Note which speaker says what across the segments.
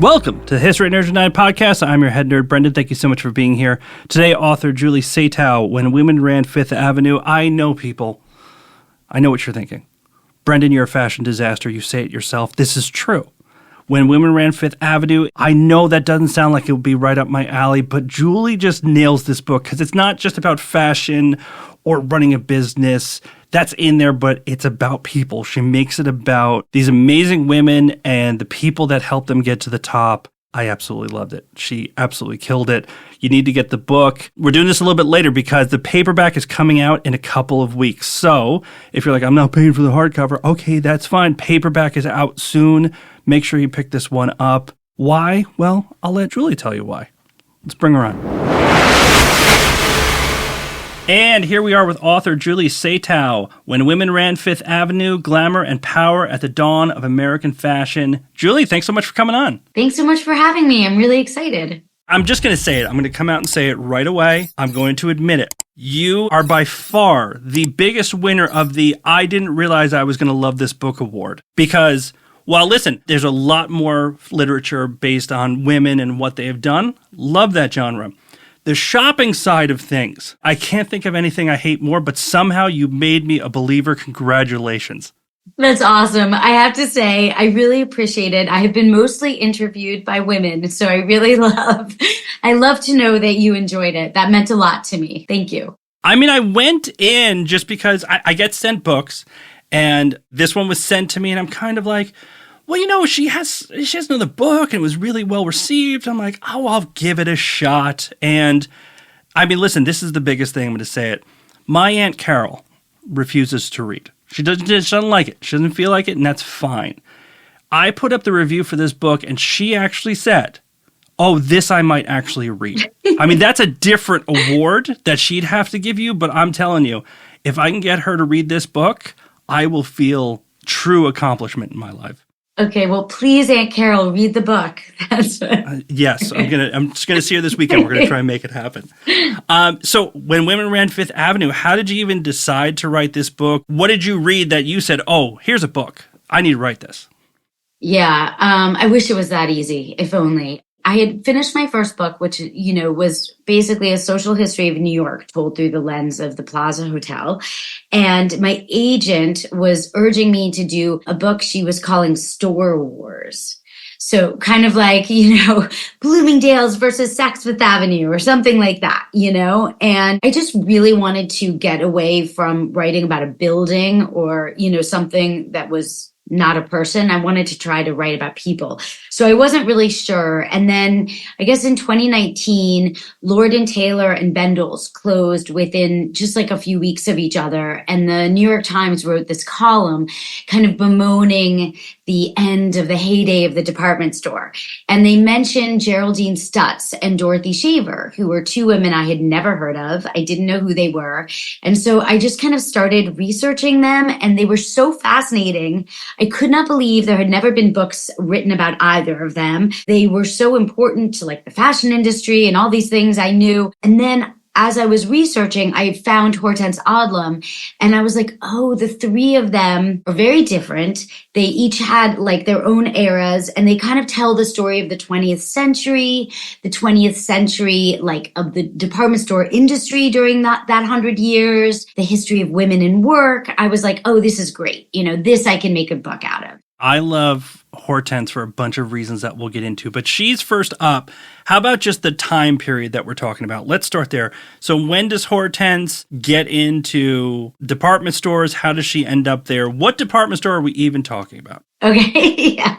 Speaker 1: Welcome to the History Nerds United podcast. I'm your head nerd, Brendan. Thank you so much for being here. Today, author Julie Satow, When Women Ran Fifth Avenue. I know, people. I know what you're thinking. Brendan, you're a fashion disaster. You say it yourself. This is true. When Women Ran Fifth Avenue, I know that doesn't sound like it would be right up my alley, but Julie just nails this book because it's not just about fashion or running a business. That's in there, but it's about people. She makes it about these amazing women and the people that help them get to the top. I absolutely loved it. She absolutely killed it. You need to get the book. We're doing this a little bit later because the paperback is coming out in a couple of weeks. So if you're like, I'm not paying for the hardcover, okay, that's fine. Paperback is out soon. Make sure you pick this one up. Why? Well, I'll let Julie tell you why. Let's bring her on. And here we are with author Julie Satow, When Women Ran Fifth Avenue, Glamour and Power at the Dawn of American Fashion. Julie, thanks so much for coming on.
Speaker 2: Thanks so much for having me. I'm really excited.
Speaker 1: I'm just going to say it. I'm going to come out and say it right away. I'm going to admit it. You are by far the biggest winner of the I didn't realize I was going to love this book award. Because, well, listen, there's a lot more literature based on women and what they have done. Love that genre. The shopping side of things, I can't think of anything I hate more, but somehow you made me a believer. Congratulations.
Speaker 2: That's awesome. I have to say, I really appreciate it. I have been mostly interviewed by women, so I love to know that you enjoyed it. That meant a lot to me. Thank you.
Speaker 1: I mean, I went in just because I get sent books, and this one was sent to me, and I'm kind of like, well, you know, she has another book and it was really well received. I'm like, oh, I'll give it a shot. And I mean, listen, this is the biggest thing. I'm going to say it. My Aunt Carol refuses to read. She doesn't like it. She doesn't feel like it, and that's fine. I put up the review for this book, and she actually said, oh, this I might actually read. I mean, that's a different award that she'd have to give you, but I'm telling you, if I can get her to read this book, I will feel true accomplishment in my life.
Speaker 2: Okay, well, please, Aunt Carol, read the book.
Speaker 1: Yes, I'm just gonna see her this weekend. We're gonna try and make it happen. So, When Women Ran Fifth Avenue, how did you even decide to write this book? What did you read that you said, "Oh, here's a book. I need to write this"?
Speaker 2: Yeah, I wish it was that easy. If only. I had finished my first book, which, you know, was basically a social history of New York told through the lens of the Plaza Hotel. And my agent was urging me to do a book she was calling Store Wars. So kind of like, you know, Bloomingdale's versus Saks Fifth Avenue or something like that, you know? And I just really wanted to get away from writing about a building or, you know, something that was not a person. I wanted to try to write about people. So I wasn't really sure. And then I guess in 2019, Lord & Taylor and Bendel's closed within just like a few weeks of each other. And the New York Times wrote this column kind of bemoaning the end of the heyday of the department store. And they mentioned Geraldine Stutz and Dorothy Shaver, who were two women I had never heard of. I didn't know who they were. And so I just kind of started researching them, and they were so fascinating. I could not believe there had never been books written about either of them. They were so important to like the fashion industry and all these things I knew. And then as I was researching, I found Hortense Odlum, and I was like, oh, the three of them are very different. They each had like their own eras, and they kind of tell the story of the 20th century like of the department store industry during that 100 years, the history of women in work. I was like, oh, this is great. You know, this I can make a book out of.
Speaker 1: I love Hortense for a bunch of reasons that we'll get into, but she's first up. How about just the time period that we're talking about? Let's start there. So when does Hortense get into department stores? How does she end up there? What department store are we even talking about?
Speaker 2: Okay, yeah.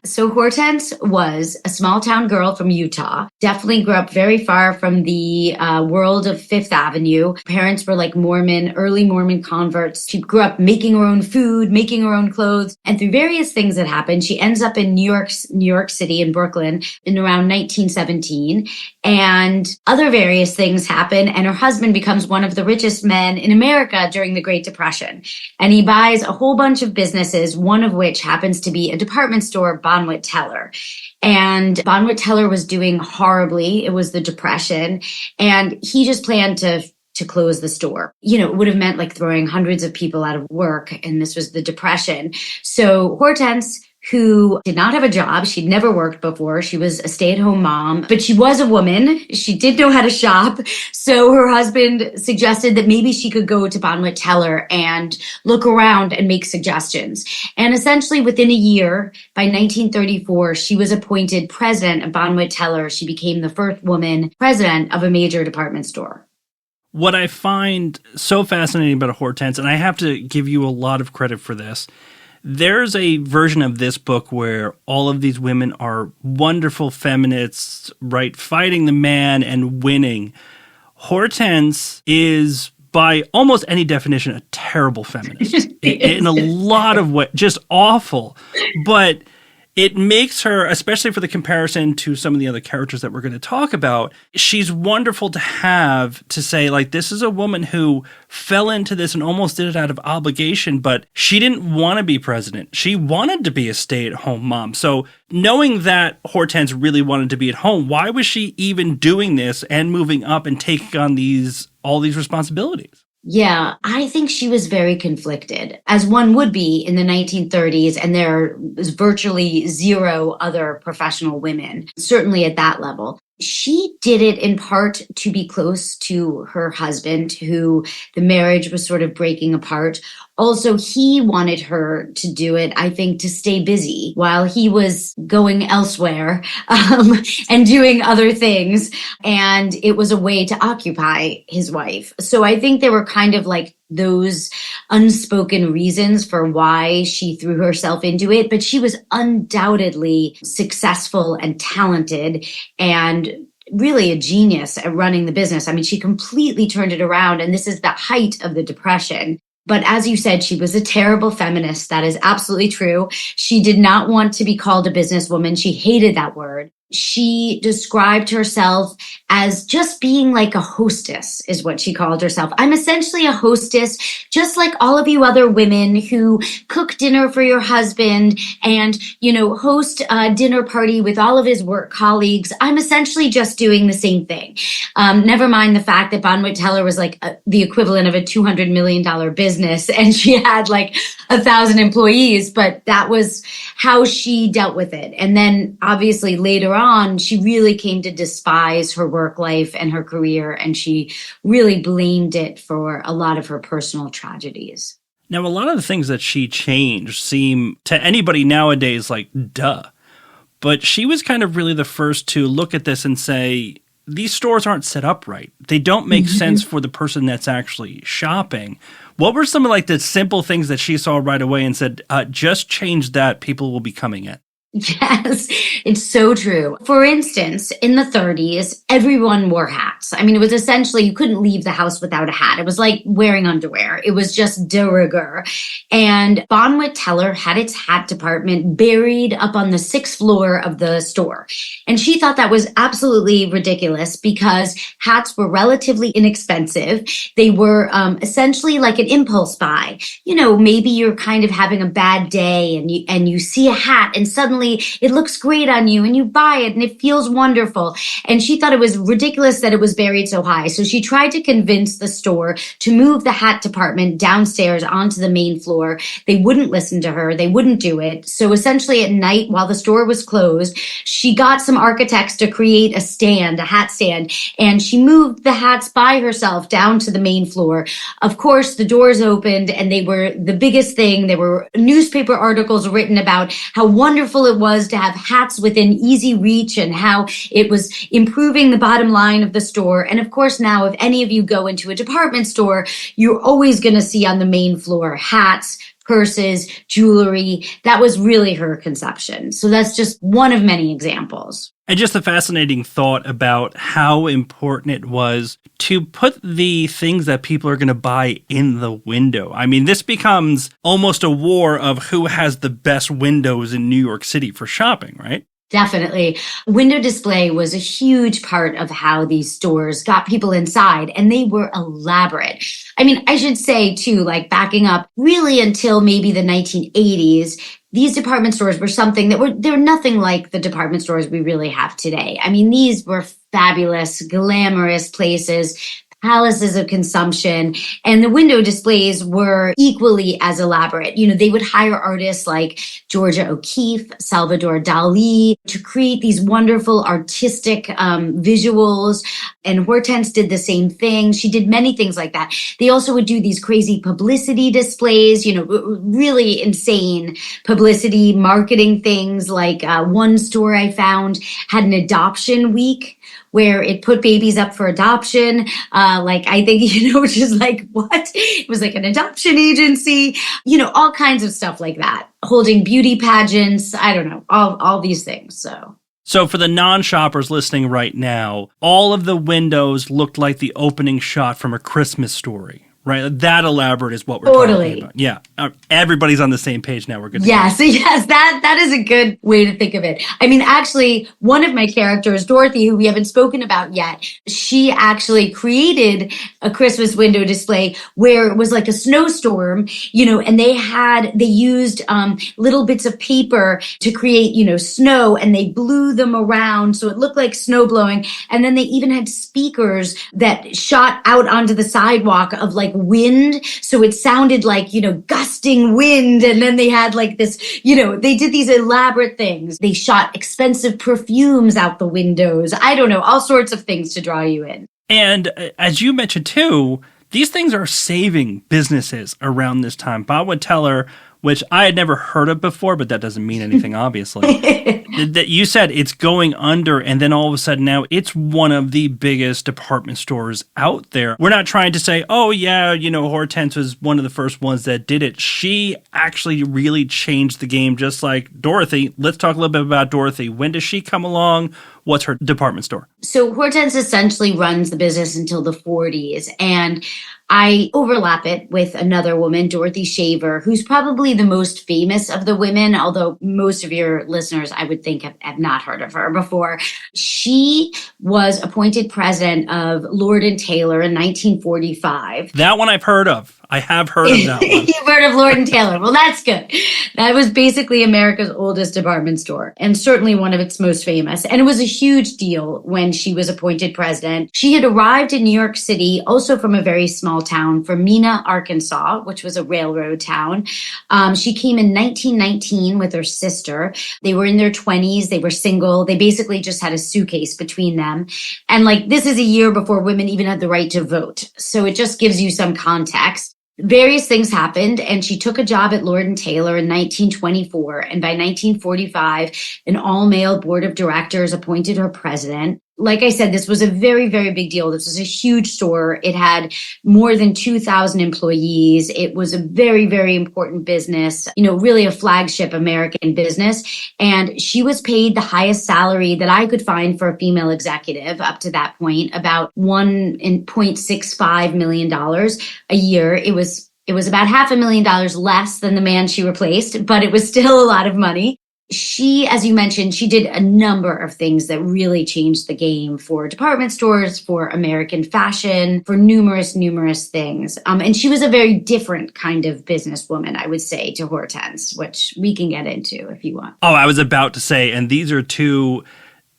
Speaker 2: So Hortense was a small town girl from Utah, definitely grew up very far from the world of Fifth Avenue. Parents were like early Mormon converts. She grew up making her own food, making her own clothes. And through various things that happened, she ends up in New York City in Brooklyn in around 1917. And other various things happen. And her husband becomes one of the richest men in America during the Great Depression. And he buys a whole bunch of businesses, one of which happens to be a department store, Bonwit Teller. And Bonwit Teller was doing horribly. It was the Depression. And he just planned to close the store. You know, it would have meant like throwing hundreds of people out of work. And this was the Depression. So Hortense who did not have a job. She'd never worked before. She was a stay-at-home mom, but she was a woman. She did know how to shop. So her husband suggested that maybe she could go to Bonwit Teller and look around and make suggestions. And essentially within a year, by 1934, she was appointed president of Bonwit Teller. She became the first woman president of a major department store.
Speaker 1: What I find so fascinating about Hortense, and I have to give you a lot of credit for this, there's a version of this book where all of these women are wonderful feminists, right, fighting the man and winning. Hortense is, by almost any definition, a terrible feminist. In a lot of ways, just awful. But it makes her, especially for the comparison to some of the other characters that we're going to talk about, she's wonderful to have to say, like, this is a woman who fell into this and almost did it out of obligation, but she didn't want to be president. She wanted to be a stay-at-home mom. So knowing that Hortense really wanted to be at home, why was she even doing this and moving up and taking on all these responsibilities?
Speaker 2: Yeah, I think she was very conflicted, as one would be in the 1930s, and there was virtually zero other professional women, certainly at that level. She did it in part to be close to her husband, who the marriage was sort of breaking apart. Also, he wanted her to do it, I think, to stay busy while he was going elsewhere and doing other things. And it was a way to occupy his wife. So I think there were kind of like those unspoken reasons for why she threw herself into it. But she was undoubtedly successful and talented and really a genius at running the business. I mean, she completely turned it around. And this is the height of the Depression. But as you said, she was a terrible feminist. That is absolutely true. She did not want to be called a businesswoman. She hated that word. She described herself as just being like a hostess, is what she called herself. I'm essentially a hostess, just like all of you other women who cook dinner for your husband and, host a dinner party with all of his work colleagues. I'm essentially just doing the same thing. Never mind the fact that Bonwit Teller was like the equivalent of a $200 million business, and she had like 1,000 employees, but that was how she dealt with it. And then obviously later on, she really came to despise her work life and her career, and she really blamed it for a lot of her personal tragedies.
Speaker 1: Now, a lot of the things that she changed seem to anybody nowadays like duh, but she was kind of really the first to look at this and say, these stores aren't set up right. They don't make sense for the person that's actually shopping. What were some of like the simple things that she saw right away and said, just change that, people will be coming in?
Speaker 2: Yes, it's so true. For instance, in the 30s, everyone wore hats. I mean, it was essentially, you couldn't leave the house without a hat. It was like wearing underwear. It was just de rigueur. And Bonwit Teller had its hat department buried up on the 6th floor of the store. And she thought that was absolutely ridiculous because hats were relatively inexpensive. They were essentially like an impulse buy. Maybe you're kind of having a bad day and you see a hat and suddenly it looks great on you and you buy it and it feels wonderful. And she thought it was ridiculous that it was buried so high. So she tried to convince the store to move the hat department downstairs onto the main floor. They wouldn't listen to her. They wouldn't do it. So essentially at night while the store was closed, she got some architects to create a hat stand, and she moved the hats by herself down to the main floor. Of course, the doors opened and they were the biggest thing. There were newspaper articles written about how wonderful it was to have hats within easy reach and how it was improving the bottom line of the store. And of course, now, if any of you go into a department store, you're always going to see on the main floor hats, purses, jewelry. That was really her conception. So that's just one of many examples.
Speaker 1: And just a fascinating thought about how important it was to put the things that people are going to buy in the window. I mean, this becomes almost a war of who has the best windows in New York City for shopping, right?
Speaker 2: Definitely. Window display was a huge part of how these stores got people inside, and they were elaborate. I mean, I should say too, like backing up really until maybe the 1980s, these department stores were something they're nothing like the department stores we really have today. I mean, these were fabulous, glamorous places, palaces of consumption. And the window displays were equally as elaborate. They would hire artists like Georgia O'Keeffe, Salvador Dali to create these wonderful artistic visuals. And Hortense did the same thing. She did many things like that. They also would do these crazy publicity displays, really insane publicity, marketing things. Like one store I found had an adoption week where it put babies up for adoption. I think, which is like, what? It was like an adoption agency, all kinds of stuff like that, holding beauty pageants. I don't know, all these things.
Speaker 1: So for the non-shoppers listening right now, all of the windows looked like the opening shot from A Christmas Story, right? That elaborate is what we're talking about. Yeah. Everybody's on the same page now. We're good.
Speaker 2: Yes, that is a good way to think of it. I mean, actually, one of my characters, Dorothy, who we haven't spoken about yet, she actually created a Christmas window display where it was like a snowstorm, and they used little bits of paper to create, snow, and they blew them around so it looked like snow blowing. And then they even had speakers that shot out onto the sidewalk of like wind. So it sounded like, gusting wind. And then they had like this, they did these elaborate things. They shot expensive perfumes out the windows. I don't know, all sorts of things to draw you in.
Speaker 1: And as you mentioned too, these things are saving businesses around this time. Bob would tell her, which I had never heard of before, but that doesn't mean anything, obviously. That you said it's going under, and then all of a sudden now it's one of the biggest department stores out there. We're not trying to say, oh yeah, Hortense was one of the first ones that did it. She actually really changed the game, just like Dorothy. Let's talk a little bit about Dorothy. When does she come along? What's her department store?
Speaker 2: So Hortense essentially runs the business until the 40s, and I overlap it with another woman, Dorothy Shaver, who's probably the most famous of the women, although most of your listeners, I would think, have not heard of her before. She was appointed president of Lord & Taylor in 1945.
Speaker 1: That one I've heard of. I have heard of that one.
Speaker 2: You've heard of Lord & Taylor. Well, that's good. That was basically America's oldest department store and certainly one of its most famous. And it was a huge deal when she was appointed president. She had arrived in New York City, also from a very small town, from Mena, Arkansas, which was a railroad town. She came in 1919 with her sister. They were in their 20s. They were single. They basically just had a suitcase between them. And this is a year before women even had the right to vote. So it just gives you some context. Various things happened, and she took a job at Lord & Taylor in 1924. And by 1945, an all-male board of directors appointed her president. Like I said, this was a very, very big deal. This was a huge store. It had more than 2,000 employees. It was a very, very important business, really a flagship American business. And she was paid the highest salary that I could find for a female executive up to that point, about $1.65 million a year. It was about $500,000 less than the man she replaced, but it was still a lot of money. She, as you mentioned, she did a number of things that really changed the game for department stores, for American fashion, for numerous things. And she was a very different kind of businesswoman, I would say, to Hortense, which we can get into if you want.
Speaker 1: Oh, I was about to say, and these are two,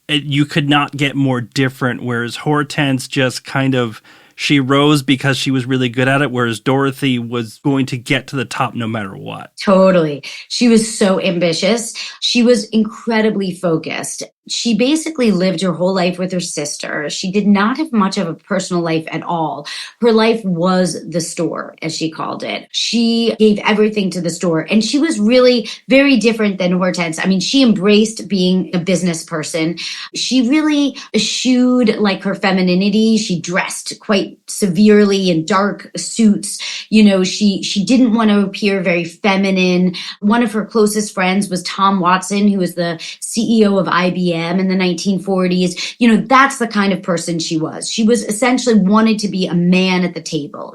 Speaker 1: you could not get more different, whereas Hortense just kind of, she rose because she was really good at it, whereas Dorothy was going to get to the top no matter what.
Speaker 2: Totally. She was so ambitious. She was incredibly focused. She basically lived her whole life with her sister. She did not have much of a personal life at all. Her life was the store, as she called it. She gave everything to the store, and she was really very different than Hortense. I mean, she embraced being a business person. She really eschewed her femininity. She dressed quite severely in dark suits. She didn't want to appear very feminine. One of her closest friends was Tom Watson, who was the CEO of IBM in the 1940s. That's the kind of person she was. She was essentially wanted to be a man at the table,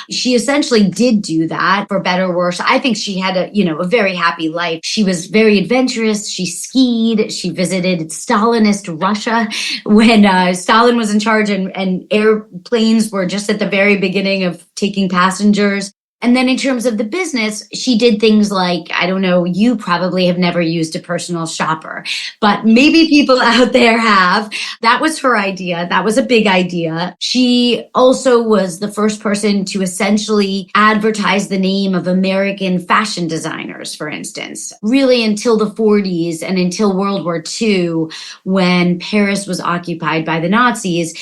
Speaker 2: She essentially did do that, for better or worse. I think she had a very happy life. She was very adventurous. She skied. She visited Stalinist Russia when Stalin was in charge and airplanes were just at the very beginning of taking passengers. And then in terms of the business, she did things like, I don't know, you probably have never used a personal shopper, but maybe people out there have. That was her idea. That was a big idea. She also was the first person to essentially advertise the name of American fashion designers, for instance, really until the 40s and until World War II, when Paris was occupied by the Nazis.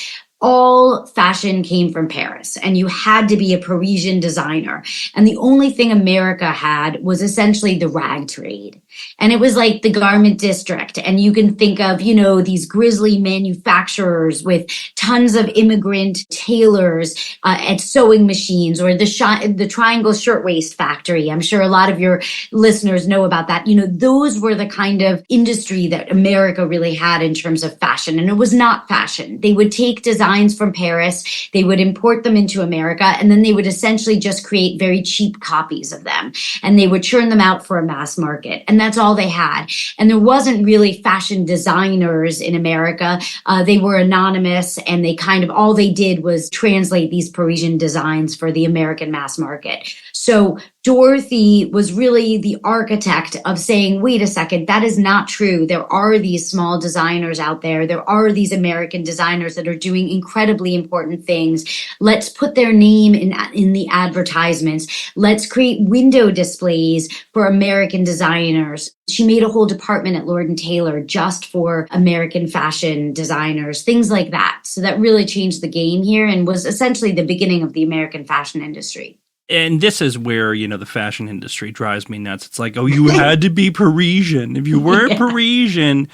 Speaker 2: All fashion came from Paris, and you had to be a Parisian designer. And the only thing America had was essentially the rag trade. And it was like the garment district. And you can think of, these grisly manufacturers with tons of immigrant tailors at sewing machines, or the Triangle Shirtwaist Factory. I'm sure a lot of your listeners know about that. Those were the kind of industry that America really had in terms of fashion. And it was not fashion. They would take designs from Paris, they would import them into America, and then they would essentially just create very cheap copies of them. And they would churn them out for a mass market. And that's all they had. And there wasn't really fashion designers in America. They were anonymous, and all they did was translate these Parisian designs for the American mass market. So Dorothy was really the architect of saying, wait a second, that is not true. There are these small designers out there. There are these American designers that are doing incredibly important things. Let's put their name in the advertisements. Let's create window displays for American designers. She made a whole department at Lord & Taylor just for American fashion designers, things like that. So that really changed the game here and was essentially the beginning of the American fashion industry.
Speaker 1: And this is where, the fashion industry drives me nuts. It's like, oh, you had to be Parisian. If you weren't Parisian,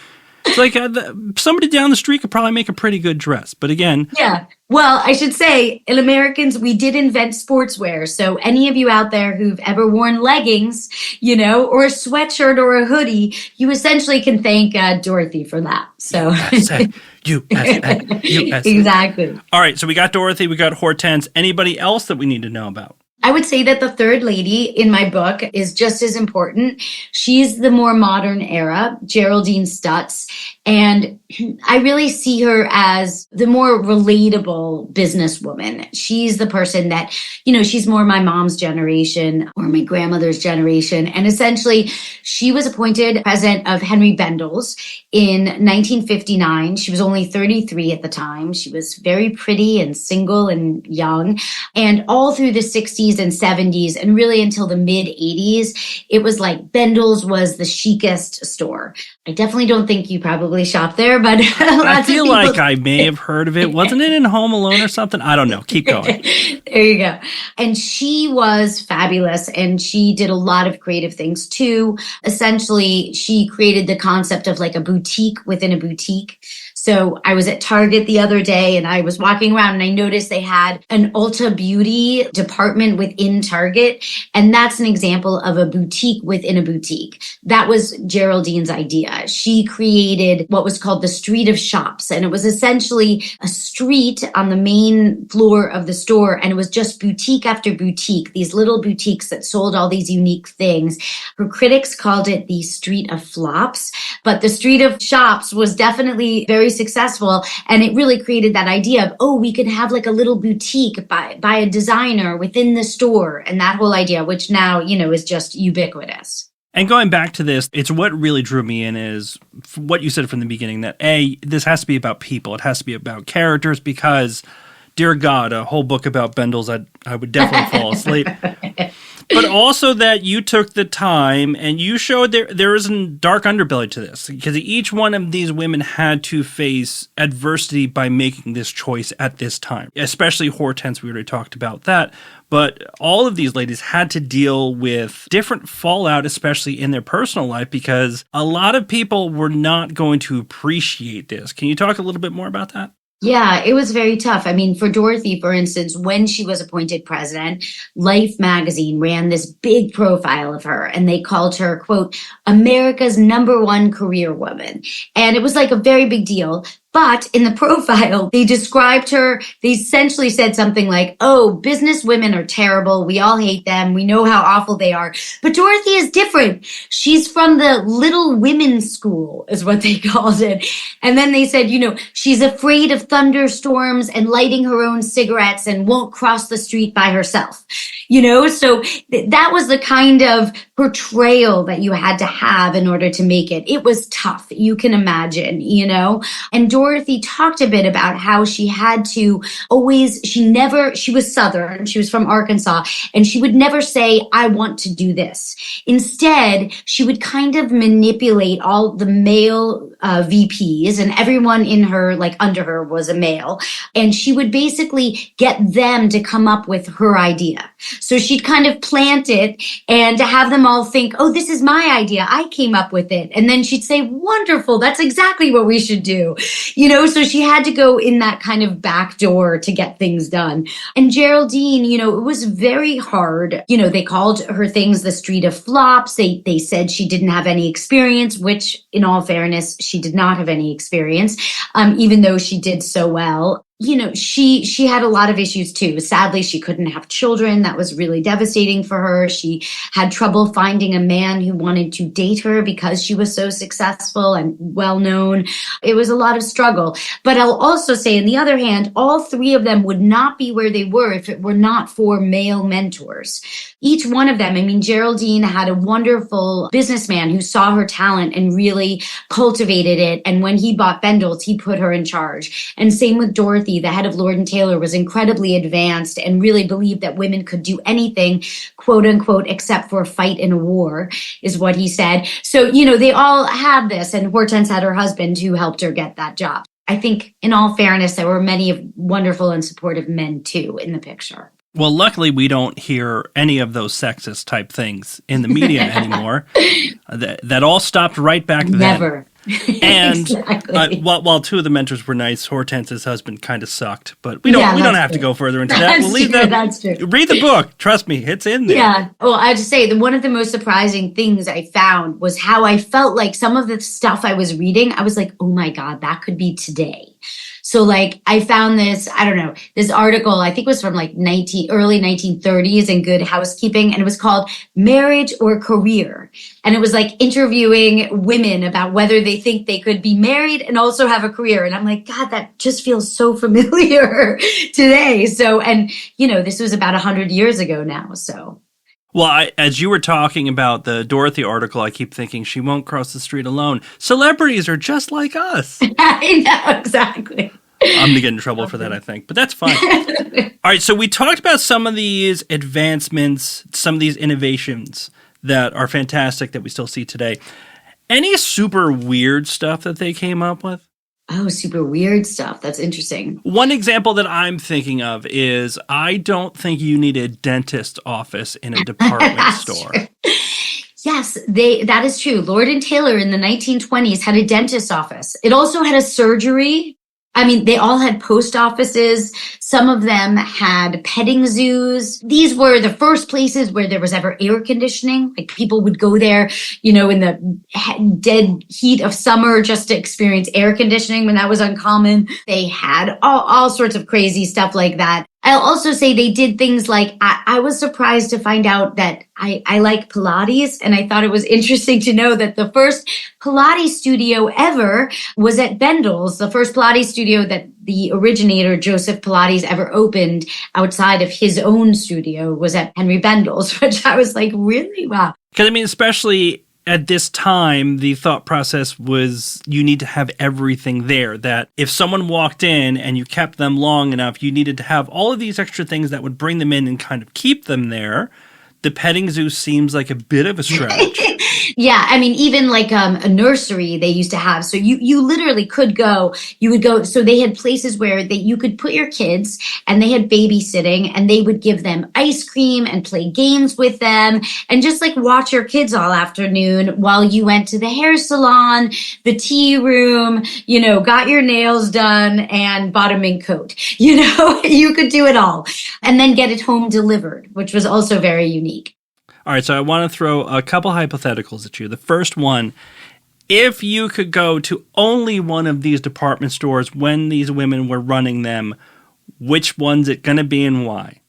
Speaker 1: it's like somebody down the street could probably make a pretty good dress. But again.
Speaker 2: Yeah. Well, I should say, in Americans, we did invent sportswear. So any of you out there who've ever worn leggings, or a sweatshirt or a hoodie, you essentially can thank Dorothy for that. So
Speaker 1: USA.
Speaker 2: Exactly.
Speaker 1: All right. So we got Dorothy, we got Hortense. Anybody else that we need to know about?
Speaker 2: I would say that the third lady in my book is just as important. She's the more modern era, Geraldine Stutz. And I really see her as the more relatable businesswoman. She's the person that, she's more my mom's generation or my grandmother's generation. And essentially, she was appointed president of Henry Bendel's in 1959. She was only 33 at the time. She was very pretty and single and young. And all through the 60s and 70s, and really until the mid 80s, it was like Bendel's was the chicest store. I definitely don't think you probably shop there, but
Speaker 1: I feel like I may have heard of it. Wasn't it in Home Alone or something? I don't know. Keep going.
Speaker 2: There you go. And she was fabulous, and she did a lot of creative things too. Essentially, she created the concept of like a boutique within a boutique. So I was at Target the other day and I was walking around and I noticed they had an Ulta Beauty department within Target. And that's an example of a boutique within a boutique. That was Geraldine's idea. She created what was called the Street of Shops. And it was essentially a street on the main floor of the store. And it was just boutique after boutique, these little boutiques that sold all these unique things. Her critics called it the Street of Flops, but the Street of Shops was definitely very successful. And it really created that idea of, we could have like a little boutique by a designer within the store. And that whole idea, which now, is just ubiquitous.
Speaker 1: And going back to this, it's what really drew me in is what you said from the beginning, that this has to be about people. It has to be about characters because, dear God, a whole book about Bendel's, I would definitely fall asleep. But also that you took the time and you showed there is a dark underbelly to this, because each one of these women had to face adversity by making this choice at this time, especially Hortense. We already talked about that. But all of these ladies had to deal with different fallout, especially in their personal life, because a lot of people were not going to appreciate this. Can you talk a little bit more about that?
Speaker 2: Yeah, it was very tough. I mean, for Dorothy, for instance, when she was appointed president, Life magazine ran this big profile of her, and they called her, quote, America's #1 career woman. And it was like a very big deal. But in the profile, they described her, they essentially said something like, business women are terrible. We all hate them. We know how awful they are. But Dorothy is different. She's from the Little Women's School, is what they called it. And then they said, she's afraid of thunderstorms and lighting her own cigarettes and won't cross the street by herself. So that was the kind of portrayal that you had to have in order to make it. It was tough. You can imagine, and Dorothy talked a bit about how she had to always, she was Southern. She was from Arkansas, and she would never say, I want to do this. Instead, she would kind of manipulate all the male VPs, and everyone in her, like under her, was a male. And she would basically get them to come up with her idea. So she'd kind of plant it and to have them all think, oh, this is my idea. I came up with it. And then she'd say, wonderful. That's exactly what we should do. So she had to go in that kind of back door to get things done. And Geraldine, it was very hard. They called her things the street of flops. They said she didn't have any experience, which in all fairness, she did not have any experience, even though she did so well. She had a lot of issues too. Sadly, she couldn't have children. That was really devastating for her. She had trouble finding a man who wanted to date her because she was so successful and well known. It was a lot of struggle. But I'll also say, on the other hand, all three of them would not be where they were if it were not for male mentors. Each one of them, Geraldine had a wonderful businessman who saw her talent and really cultivated it. And when he bought Bendel's, he put her in charge. And same with Dorothy. The head of Lord & Taylor was incredibly advanced and really believed that women could do anything, quote unquote, except for fight in a war, is what he said. So, they all had this, and Hortense had her husband who helped her get that job. I think, in all fairness, there were many wonderful and supportive men, too, in the picture.
Speaker 1: Well, luckily, we don't hear any of those sexist type things in the media anymore. That all stopped right back then.
Speaker 2: Never.
Speaker 1: And
Speaker 2: exactly.
Speaker 1: While two of the mentors were nice, Hortense's husband kind of sucked. But we don't have to go further into that. We'll leave that.
Speaker 2: That's true.
Speaker 1: Read the book. Trust me, it's in there.
Speaker 2: Yeah. Well, I have to say that one of the most surprising things I found was how I felt like some of the stuff I was reading, I was like, oh my God, that could be today. So I found this article, I think it was from early 1930s in Good Housekeeping, and it was called Marriage or Career. And it was interviewing women about whether they think they could be married and also have a career. And I'm like, God, that just feels so familiar today. So, and this was about 100 years ago now. So.
Speaker 1: Well, as you were talking about the Dorothy article, I keep thinking she won't cross the street alone. Celebrities are just like us.
Speaker 2: I know, exactly.
Speaker 1: I'm going to get in trouble for that, I think, but that's fine. All right, so we talked about some of these advancements, some of these innovations that are fantastic that we still see today. Any super weird stuff that they came up with?
Speaker 2: Oh, super weird stuff. That's interesting.
Speaker 1: One example that I'm thinking of is I don't think you need a dentist office in a department store.
Speaker 2: True. Yes, that is true. Lord & Taylor in the 1920s had a dentist office. It also had a surgery. They all had post offices. Some of them had petting zoos. These were the first places where there was ever air conditioning. People would go there, in the dead heat of summer just to experience air conditioning when that was uncommon. They had all sorts of crazy stuff like that. I'll also say they did things like, I was surprised to find out that I like Pilates, and I thought it was interesting to know that the first Pilates studio ever was at Bendel's, the first Pilates studio that the originator, Joseph Pilates, ever opened outside of his own studio was at Henry Bendel's, which I was like, really? Wow.
Speaker 1: Because, especially at this time, the thought process was you need to have everything there, that if someone walked in and you kept them long enough, you needed to have all of these extra things that would bring them in and kind of keep them there. The petting zoo seems like a bit of a stretch.
Speaker 2: Yeah, even a nursery they used to have. So you literally could go, you would go, so they had places where you could put your kids, and they had babysitting, and they would give them ice cream and play games with them and just watch your kids all afternoon while you went to the hair salon, the tea room, got your nails done and bought a mink coat. You could do it all and then get it home delivered, which was also very unique.
Speaker 1: All right, so I want to throw a couple hypotheticals at you. The first one, if you could go to only one of these department stores when these women were running them, which one's it going to be and why?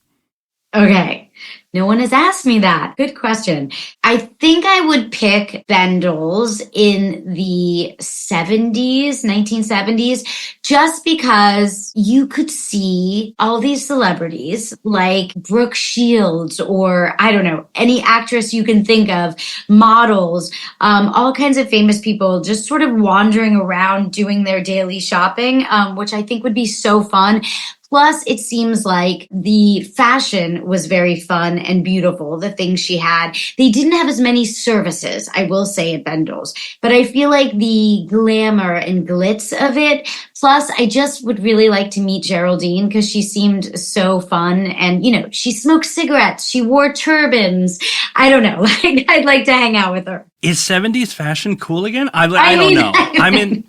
Speaker 2: Okay. No one has asked me that. Good question. I think I would pick Bendels in the 70s, 1970s, just because you could see all these celebrities like Brooke Shields or, I don't know, any actress you can think of, models, all kinds of famous people just sort of wandering around doing their daily shopping, which I think would be so fun. Plus, it seems like the fashion was very fun and beautiful, the things she had. They didn't have as many services, I will say, at Bendel's, but I feel like the glamour and glitz of it. Plus, I just would really like to meet Geraldine because she seemed so fun. And, you know, she smoked cigarettes. She wore turbans. I don't know. I'd like to hang out with her.
Speaker 1: Is 70s fashion cool again? I don't know.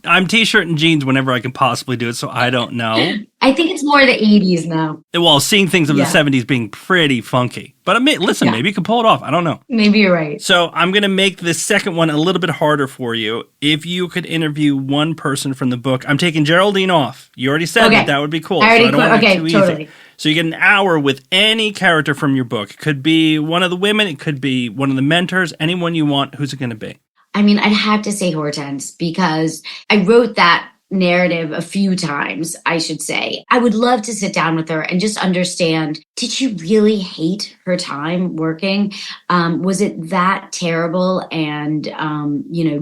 Speaker 1: I'm t-shirt and jeans whenever I can possibly do it, so I don't know.
Speaker 2: I think it's more the 80s now.
Speaker 1: Well, seeing things of the 70s being pretty funky. But listen, maybe you can pull it off. I don't know.
Speaker 2: Maybe you're right.
Speaker 1: So I'm going to make the second one a little bit harder for you. If you could interview one person from the book, I'm taking Geraldine off. You already said that would be cool.
Speaker 2: I don't totally.
Speaker 1: Easy. So you get an hour with any character from your book. It could be one of the women. It could be one of the mentors. Anyone you want. Who's it going to be? I
Speaker 2: mean, I'd have to say Hortense because I wrote that narrative a few times, I should say. I would love to sit down with her and just understand, did she really hate her time working? Was it that terrible and,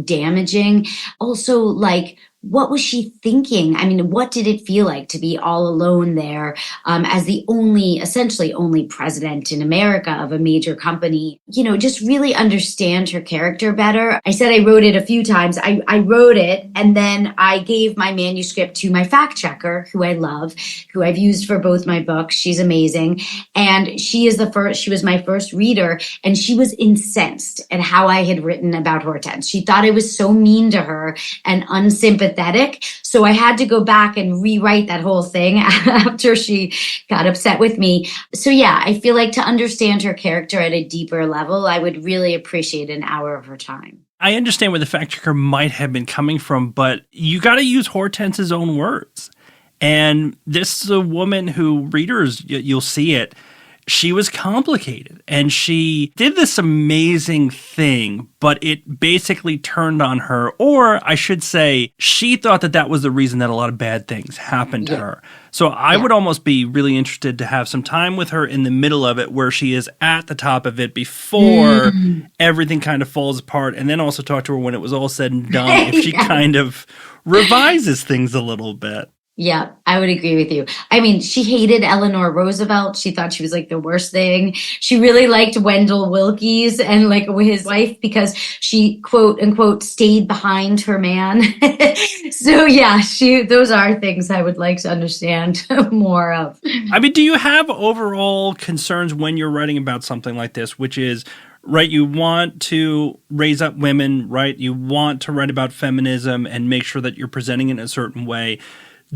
Speaker 2: damaging? Also, like, what was she thinking? I mean, what did it feel like to be all alone there as the essentially only president in America of a major company? You know, just really understand her character better. I said I wrote it a few times. I wrote it and then I gave my manuscript to my fact checker, who I love, who I've used for both my books. She's amazing. And she was my first reader and she was incensed at how I had written about Hortense. She thought I was so mean to her and unsympathetic. So I had to go back and rewrite that whole thing after she got upset with me. So yeah, I feel like to understand her character at a deeper level, I would really appreciate an hour of her time.
Speaker 1: I understand where the fact checker might have been coming from, but you got to use Hortense's own words. And this is a woman who, readers, you'll see it, she was complicated and she did this amazing thing, but it basically turned on her. Or I should say, she thought that was the reason that a lot of bad things happened to her. So I would almost be really interested to have some time with her in the middle of it where she is at the top of it before everything kind of falls apart. And then also talk to her when it was all said and done, if she kind of revises things a little bit.
Speaker 2: Yeah, I would agree with you. I mean, she hated Eleanor Roosevelt. She thought she was like the worst thing. She really liked Wendell Wilkes and like his wife because she, quote unquote, stayed behind her man. So yeah, those are things I would like to understand more of.
Speaker 1: I mean, do you have overall concerns when you're writing about something like this, which is, right, you want to raise up women, right? You want to write about feminism and make sure that you're presenting it in a certain way.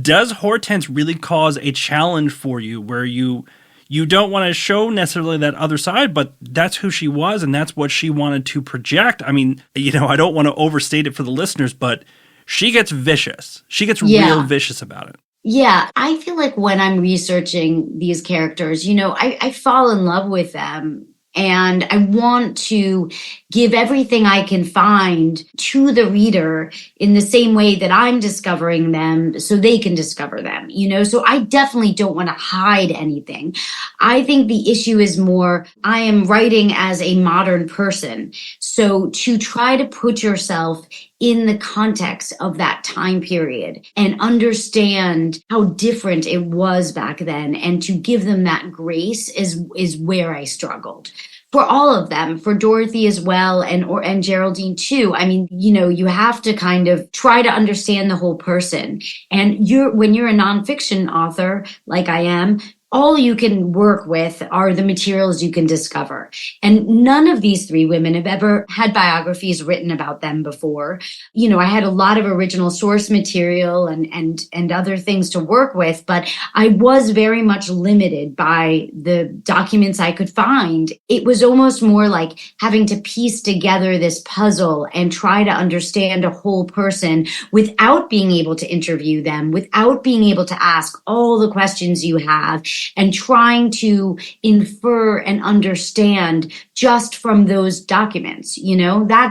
Speaker 1: Does Hortense really cause a challenge for you where you don't want to show necessarily that other side, but that's who she was and that's what she wanted to project? I mean, I don't want to overstate it for the listeners, but she gets vicious. She gets real vicious about it.
Speaker 2: Yeah, I feel like when I'm researching these characters, I fall in love with them. And I want to give everything I can find to the reader in the same way that I'm discovering them so they can discover them, So I definitely don't want to hide anything. I think the issue is more, I am writing as a modern person. So to try to put yourself in the context of that time period and understand how different it was back then and to give them that grace is where I struggled. For all of them, for Dorothy as well and Geraldine too. I mean, you have to kind of try to understand the whole person. And when you're a nonfiction author, like I am, all you can work with are the materials you can discover. And none of these three women have ever had biographies written about them before. I had a lot of original source material and other things to work with, but I was very much limited by the documents I could find. It was almost more like having to piece together this puzzle and try to understand a whole person without being able to interview them, without being able to ask all the questions you have. and trying to infer and understand just from those documents.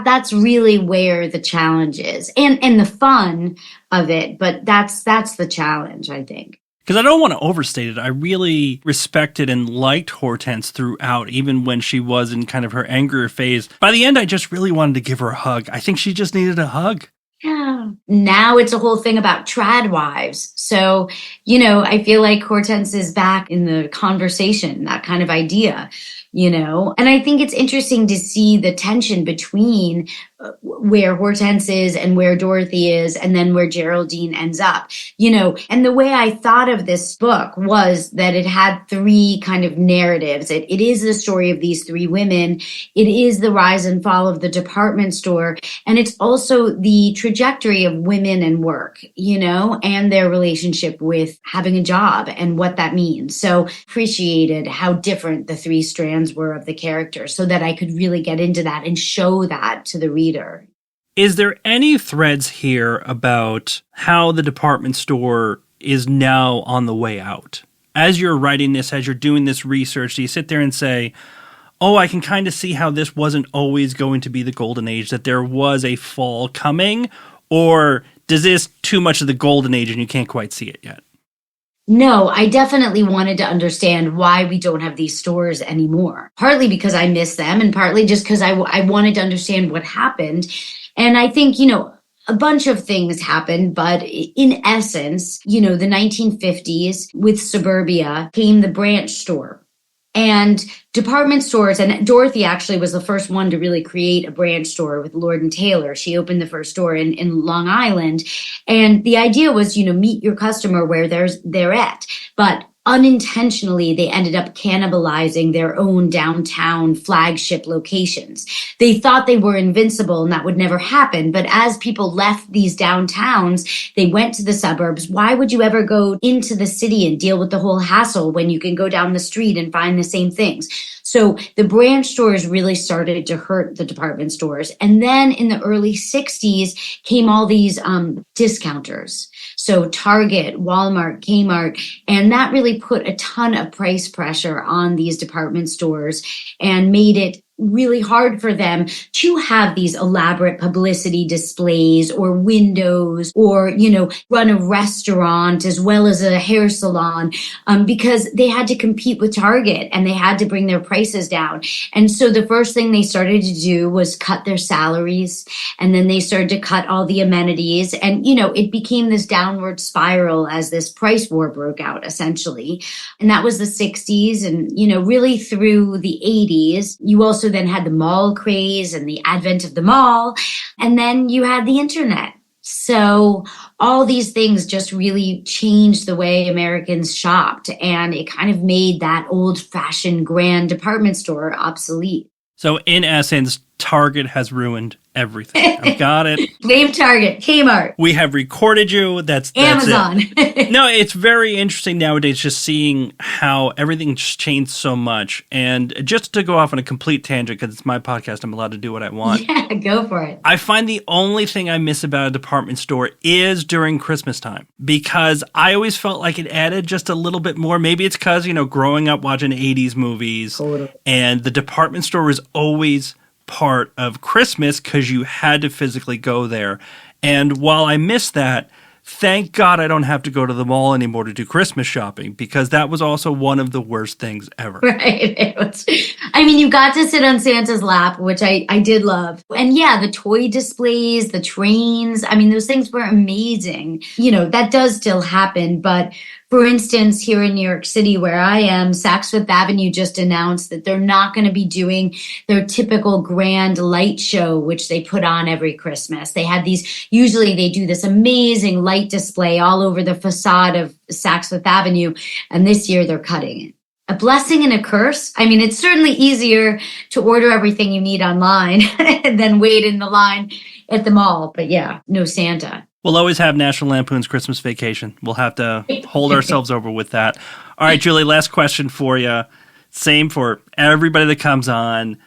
Speaker 2: That's really where the challenge is, and the fun of it. But that's the challenge, I think.
Speaker 1: Because I don't want to overstate it. I really respected and liked Hortense throughout, even when she was in kind of her angrier phase. By the end, I just really wanted to give her a hug. I think she just needed a hug.
Speaker 2: Yeah. Now it's a whole thing about trad wives. So, I feel like Hortense is back in the conversation, that kind of idea, And I think it's interesting to see the tension between where Hortense is and where Dorothy is, and then where Geraldine ends up, And the way I thought of this book was that it had three kind of narratives. It is the story of these three women. It is the rise and fall of the department store. And it's also the trajectory of women and work, and their relationship with having a job and what that means. So appreciated how different the three strands were of the character, so that I could really get into that and show that to the reader.
Speaker 1: Is there any threads here about how the department store is now on the way out? As you're writing this, as you're doing this research, do you sit there and say, oh, I can kind of see how this wasn't always going to be the golden age, that there was a fall coming? Or does this too much of the golden age and you can't quite see it yet?
Speaker 2: No, I definitely wanted to understand why we don't have these stores anymore. Partly because I miss them, and partly just because I wanted to understand what happened. And I think, a bunch of things happened, but in essence, the 1950s with suburbia came the branch store. And department stores, and Dorothy actually was the first one to really create a branch store with Lord & Taylor. She opened the first store in Long Island. And the idea was, meet your customer where they're at. But unintentionally, they ended up cannibalizing their own downtown flagship locations. They thought they were invincible and that would never happen. But as people left these downtowns, they went to the suburbs. Why would you ever go into the city and deal with the whole hassle when you can go down the street and find the same things? So the branch stores really started to hurt the department stores. And then in the early 60s came all these discounters. So Target, Walmart, Kmart, and that really put a ton of price pressure on these department stores and made it really hard for them to have these elaborate publicity displays or windows or, run a restaurant as well as a hair salon, because they had to compete with Target and they had to bring their prices down. And so the first thing they started to do was cut their salaries, and then they started to cut all the amenities. And, it became this downward spiral as this price war broke out, essentially. And that was the 60s. And, really through the 80s, you also then had the mall craze and the advent of the mall. And then you had the internet. So all these things just really changed the way Americans shopped. And it kind of made that old-fashioned grand department store obsolete.
Speaker 1: So in essence, Target has ruined everything. I've got it.
Speaker 2: Blame Target, Kmart.
Speaker 1: We have recorded you. That's
Speaker 2: Amazon.
Speaker 1: It. No, it's very interesting nowadays just seeing how everything's changed so much. And just to go off on a complete tangent, because it's my podcast, I'm allowed to do what I want.
Speaker 2: Yeah, go for it.
Speaker 1: I find the only thing I miss about a department store is during Christmas time, because I always felt like it added just a little bit more. Maybe it's because, growing up watching 80s movies, totally. And the department store was always part of Christmas because you had to physically go there. And while I miss that, thank God I don't have to go to the mall anymore to do Christmas shopping, because that was also one of the worst things ever.
Speaker 2: Right. You got to sit on Santa's lap, which I did love. And yeah, the toy displays, the trains, those things were amazing. That does still happen. But for instance, here in New York City, where I am, Saks Fifth Avenue just announced that they're not going to be doing their typical grand light show, which they put on every Christmas. Usually they do this amazing light display all over the facade of Saks Fifth Avenue. And this year they're cutting it. A blessing and a curse. It's certainly easier to order everything you need online than wait in the line at the mall. But yeah, no Santa.
Speaker 1: We'll always have National Lampoon's Christmas Vacation. We'll have to hold ourselves over with that. All right, Julie, last question for you. Same for everybody that comes on.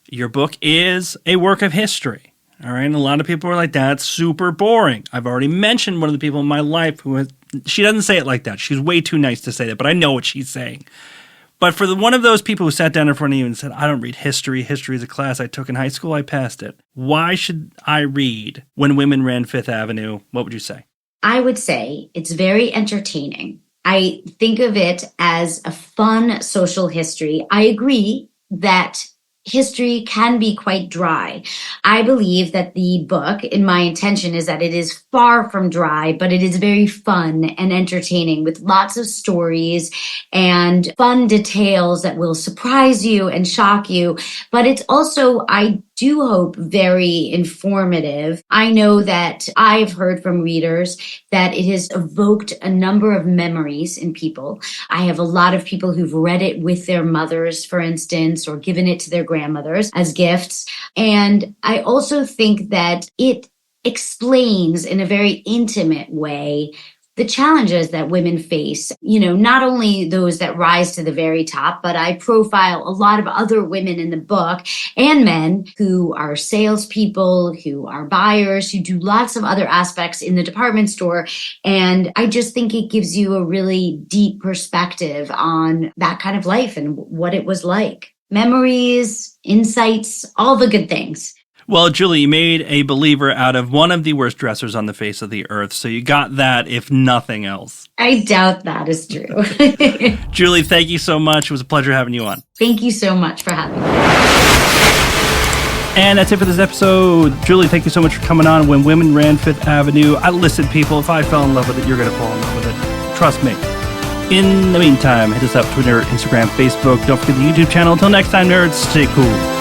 Speaker 1: Your book is a work of history. All right, and a lot of people are like, that's super boring. I've already mentioned one of the people in my life who She doesn't say it like that. She's way too nice to say that, but I know what she's saying. But for one of those people who sat down in front of you and said, I don't read history. History is a class I took in high school. I passed it. Why should I read When Women Ran Fifth Avenue? What would you say?
Speaker 2: I would say it's very entertaining. I think of it as a fun social history. I agree that history can be quite dry. I believe that the book, in my intention, is that it is far from dry, but it is very fun and entertaining with lots of stories and fun details that will surprise you and shock you. But it's also, I do hope, very informative. I know that I've heard from readers that it has evoked a number of memories in people. I have a lot of people who've read it with their mothers, for instance, or given it to their grandmothers as gifts. And I also think that it explains in a very intimate way the challenges that women face, not only those that rise to the very top, but I profile a lot of other women in the book and men who are salespeople, who are buyers, who do lots of other aspects in the department store. And I just think it gives you a really deep perspective on that kind of life and what it was like. Memories, insights, all the good things.
Speaker 1: Well, Julie, you made a believer out of one of the worst dressers on the face of the earth, so you got that, if nothing else.
Speaker 2: I doubt that is true.
Speaker 1: Julie, thank you so much. It was a pleasure having you on.
Speaker 2: Thank you so much for having me.
Speaker 1: And that's it for this episode. Julie, thank you so much for coming on When Women Ran Fifth Avenue. Listen, people, if I fell in love with it, you're going to fall in love with it. Trust me. In the meantime, hit us up Twitter, Instagram, Facebook. Don't forget the YouTube channel. Until next time, nerds, stay cool.